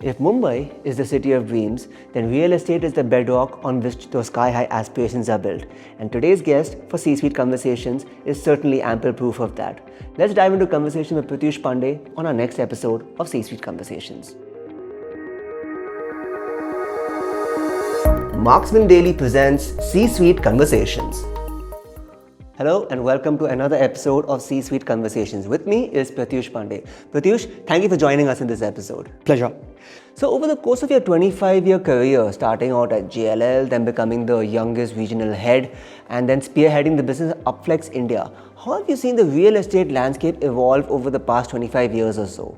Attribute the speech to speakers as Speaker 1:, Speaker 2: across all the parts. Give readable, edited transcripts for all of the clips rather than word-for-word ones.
Speaker 1: If Mumbai is the city of dreams, then real estate is the bedrock on which those sky-high aspirations are built. And today's guest for C-Suite Conversations is certainly ample proof of that. Let's dive into conversation with Pratyush Pandey on our next episode of C-Suite Conversations. Marksman Daily presents C-Suite Conversations. Hello and welcome to another episode of C-Suite Conversations. With me is Pratyush Pandey. Pratyush, thank you for joining us in this episode.
Speaker 2: Pleasure.
Speaker 1: So over the course of your 25-year career, starting out at JLL, then becoming the youngest regional head, and then spearheading the business Upflex India, how have you seen the real estate landscape evolve over the past 25 years or so?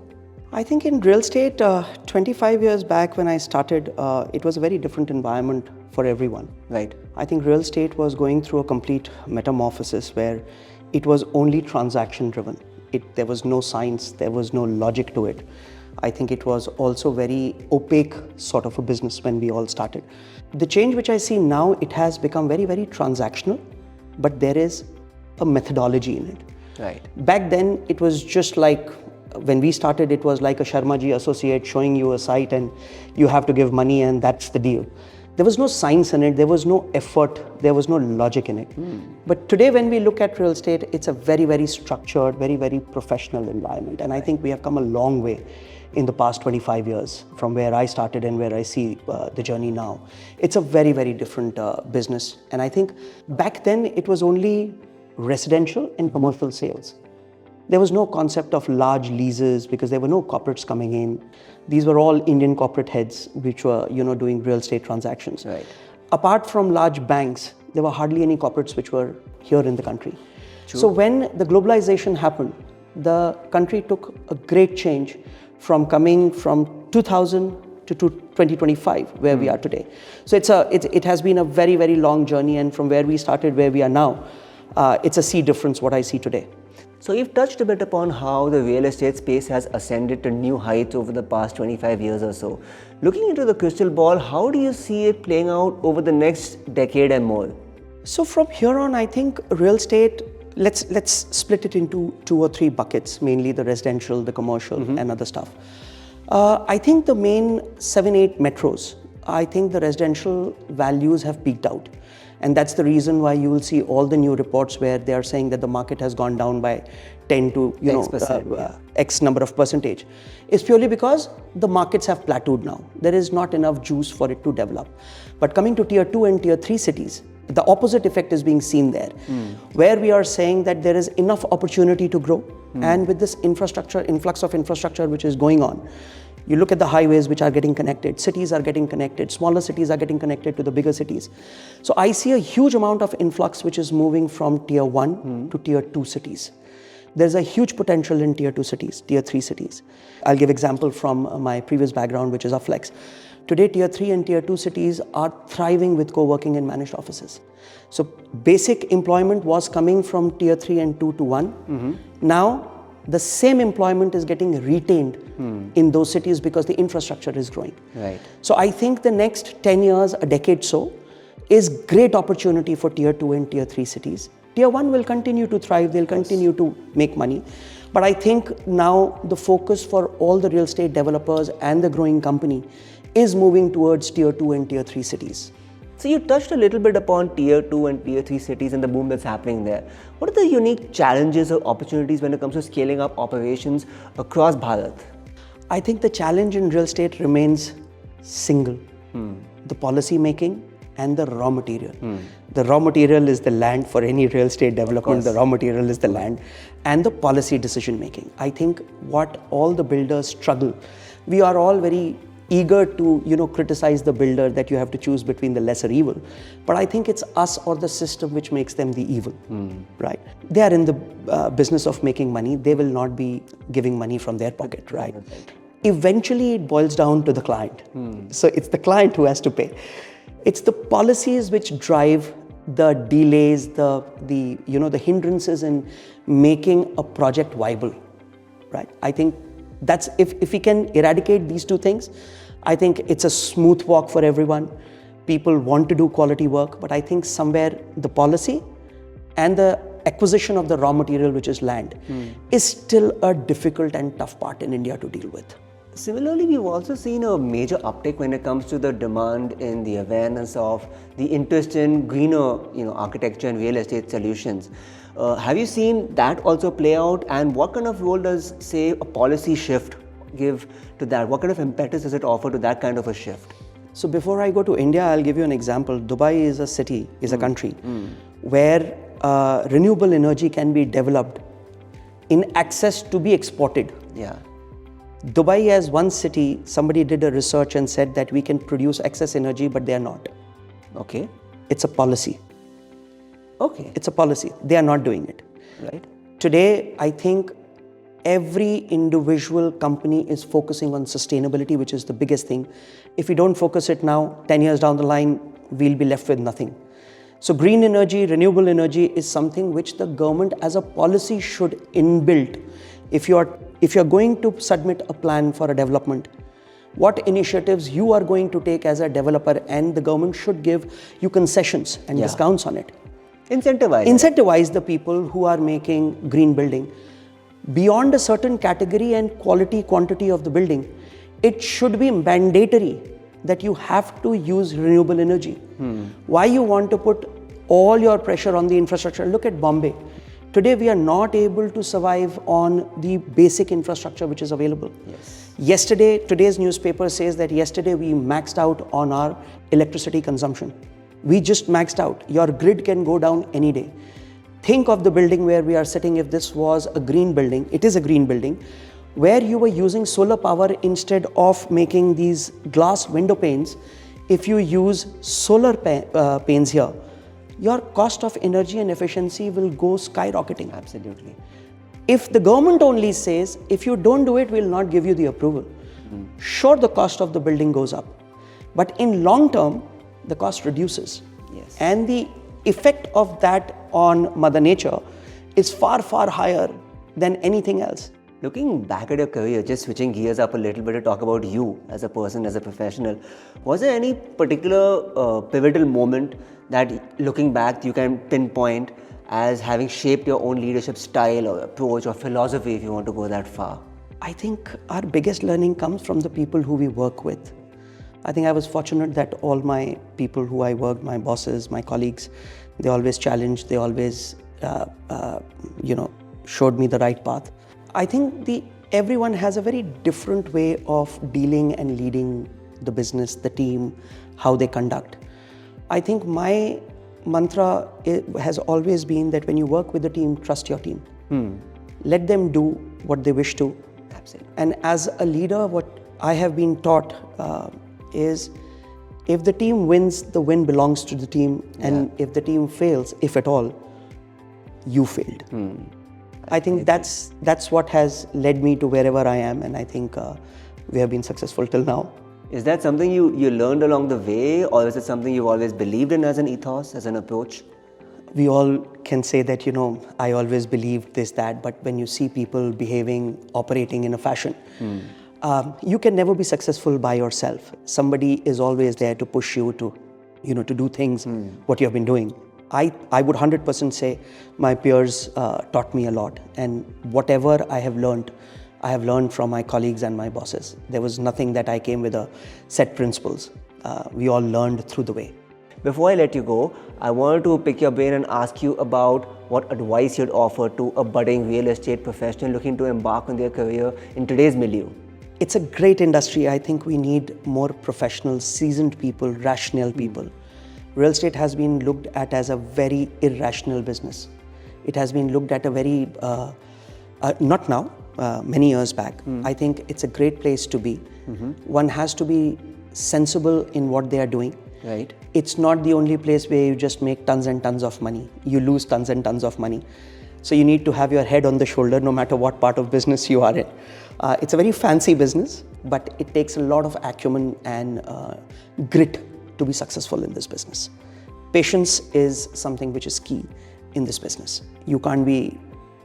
Speaker 2: I think in real estate, 25 years back when I started, it was a very different environment for everyone.
Speaker 1: Right.
Speaker 2: I think real estate was going through a complete metamorphosis where it was only transaction driven. There was no science, there was no logic to it. I think it was also very opaque sort of a business when we all started. The change which I see now, it has become very, very transactional, but there is a methodology in it.
Speaker 1: Right.
Speaker 2: Back then, it was just like, when we started, it was like a Sharmaji associate showing you a site and you have to give money and that's the deal. There was no science in it, there was no effort, there was no logic in it. But today when we look at real estate, it's a very, very structured, very, very professional environment. And I think we have come a long way in the past 25 years from where I started and where I see the journey now. It's a very, very different business. And I think back then it was only residential and commercial sales. There was no concept of large leases because there were no corporates coming in. These were all Indian corporate heads which were, doing real estate transactions.
Speaker 1: Right.
Speaker 2: Apart from large banks, there were hardly any corporates which were here in the country.
Speaker 1: True.
Speaker 2: So when the globalization happened, the country took a great change from coming from 2000 to 2025, where we are today. So it has been a very, very long journey, and from where we started, where we are now, it's a sea difference what I see today.
Speaker 1: So you've touched a bit upon how the real estate space has ascended to new heights over the past 25 years or so. Looking into the crystal ball, how do you see it playing out over the next decade and more?
Speaker 2: So from here on, I think real estate, let's split it into 2 or 3 buckets, mainly the residential, the commercial and other stuff. I think the main 7-8 metros, I think the residential values have peaked out. And that's the reason why you will see all the new reports where they are saying that the market has gone down by 10 to X number of percentage. It's purely because the markets have plateaued now. There is not enough juice for it to develop. But coming to tier 2 and tier 3 cities, the opposite effect is being seen there, where we are saying that there is enough opportunity to grow. And with this influx of infrastructure which is going on, you look at the highways which are getting connected, cities are getting connected, smaller cities are getting connected to the bigger cities. So I see a huge amount of influx which is moving from tier 1 to tier 2 cities. There's a huge potential in tier 2 cities, tier 3 cities. I'll give example from my previous background, which is Upflex. Today, tier 3 and tier 2 cities are thriving with co-working and managed offices. So basic employment was coming from tier 3 and 2 to 1. Now, the same employment is getting retained in those cities because the infrastructure is growing.
Speaker 1: Right.
Speaker 2: So I think the next 10 years, a decade so, is great opportunity for tier 2 and tier 3 cities. Tier 1 will continue to thrive, they'll continue to make money. But I think now the focus for all the real estate developers and the growing company is moving towards tier 2 and tier 3 cities.
Speaker 1: So you touched a little bit upon tier 2 and tier 3 cities and the boom that's happening there. What are the unique challenges or opportunities when it comes to scaling up operations across Bharat?
Speaker 2: I think the challenge in real estate remains single. The policy making and the raw material. The raw material is the land for any real estate development. The raw material is the land and the policy decision making. I think what all the builders struggle, we are all very eager to criticize the builder that you have to choose between the lesser evil, but I think it's us or the system which makes them the evil, right? They are in the business of making money. They will not be giving money from their pocket, right? Eventually it boils down to the client. So it's the client who has to pay. It's the policies which drive the delays, the hindrances in making a project viable, right? I think that's if we can eradicate these 2 things, I think it's a smooth walk for everyone. People want to do quality work, but I think somewhere the policy and the acquisition of the raw material, which is land, is still a difficult and tough part in India to deal with.
Speaker 1: Similarly, we've also seen a major uptick when it comes to the demand in the awareness of the interest in greener, architecture and real estate solutions. Have you seen that also play out? And what kind of role does, say, a policy shift give to that? What kind of impetus does it offer to that kind of a shift?
Speaker 2: So before I go to India, I'll give you an example. Dubai is a city, is a country where renewable energy can be developed in access to be exported.
Speaker 1: Yeah.
Speaker 2: Dubai as one city, somebody did a research and said that we can produce excess energy, but they are not.
Speaker 1: Okay.
Speaker 2: It's a policy.
Speaker 1: Okay.
Speaker 2: It's a policy. They are not doing it.
Speaker 1: Right.
Speaker 2: Today, I think every individual company is focusing on sustainability, which is the biggest thing. If we don't focus it now, 10 years down the line, we'll be left with nothing. So green energy, renewable energy is something which the government as a policy should inbuilt. If you're going to submit a plan for a development, what initiatives you are going to take as a developer, and the government should give you concessions and discounts on it. Incentivize the people who are making green building. Beyond a certain category and quantity of the building, it should be mandatory that you have to use renewable energy. Why you want to put all your pressure on the infrastructure? Look at Bombay. Today we are not able to survive on the basic infrastructure which is available.
Speaker 1: Yes.
Speaker 2: Today's newspaper says that yesterday we maxed out on our electricity consumption. We just maxed out. Your grid can go down any day. Think of the building where we are sitting. If this was a green building, it is a green building, where you were using solar power instead of making these glass window panes. If you use solar panes here, your cost of energy and efficiency will go skyrocketing.
Speaker 1: Absolutely.
Speaker 2: If the government only says, if you don't do it, we'll not give you the approval. Sure, the cost of the building goes up, but in long term, the cost reduces.
Speaker 1: Yes.
Speaker 2: And the effect of that on Mother Nature is far, far higher than anything else.
Speaker 1: Looking back at your career, just switching gears up a little bit to talk about you as a person, as a professional, was there any particular pivotal moment that, looking back, you can pinpoint as having shaped your own leadership style or approach or philosophy, if you want to go that far?
Speaker 2: I think our biggest learning comes from the people who we work with. I think I was fortunate that all my people who I worked, my bosses, my colleagues, they always challenged, they always showed me the right path. I think everyone has a very different way of dealing and leading the business, the team, how they conduct. I think my mantra has always been that when you work with the team, trust your team. Let them do what they wish to.
Speaker 1: Absolutely.
Speaker 2: And as a leader, what I have been taught is if the team wins, the win belongs to the team. And if the team fails, if at all, you failed. I think that's what has led me to wherever I am, and I think we have been successful till now.
Speaker 1: Is that something you learned along the way, or is it something you've always believed in as an ethos, as an approach?
Speaker 2: We all can say that, I always believed this, that, but when you see people behaving, operating in a fashion, you can never be successful by yourself. Somebody is always there to push you to, to do things, what you have been doing. I would 100% say my peers taught me a lot, and whatever I have learned from my colleagues and my bosses. There was nothing that I came with a set principles. We all learned through the way.
Speaker 1: Before I let you go, I wanted to pick your brain and ask you about what advice you'd offer to a budding real estate professional looking to embark on their career in today's milieu.
Speaker 2: It's a great industry. I think we need more professional, seasoned people, rational people. Real estate has been looked at as a very irrational business. It has been looked at a very, not now, many years back. I think it's a great place to be. One has to be sensible in what they are doing.
Speaker 1: Right.
Speaker 2: It's not the only place where you just make tons and tons of money. You lose tons and tons of money. So you need to have your head on the shoulder no matter what part of business you are in. It's a very fancy business, but it takes a lot of acumen and grit to be successful in this business. Patience is something which is key in this business. You can't be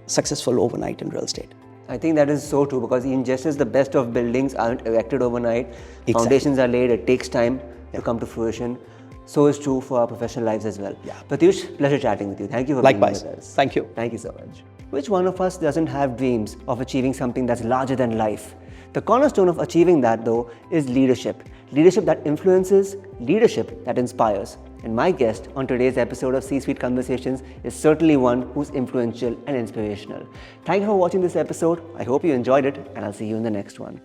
Speaker 2: successful overnight in real estate.
Speaker 1: I think that is so true, because even just as the best of buildings aren't erected overnight,
Speaker 2: Exactly.
Speaker 1: Foundations are laid, it takes time to come to fruition. So is true for our professional lives as well.
Speaker 2: Yeah.
Speaker 1: Pratyush, pleasure chatting with you. Thank you for
Speaker 2: Likewise.
Speaker 1: being with us.
Speaker 2: Thank you.
Speaker 1: Thank you so much. Which one of us doesn't have dreams of achieving something that's larger than life? The cornerstone of achieving that, though, is leadership. Leadership that influences, leadership that inspires. And my guest on today's episode of C-Suite Conversations is certainly one who's influential and inspirational. Thank you for watching this episode. I hope you enjoyed it, and I'll see you in the next one.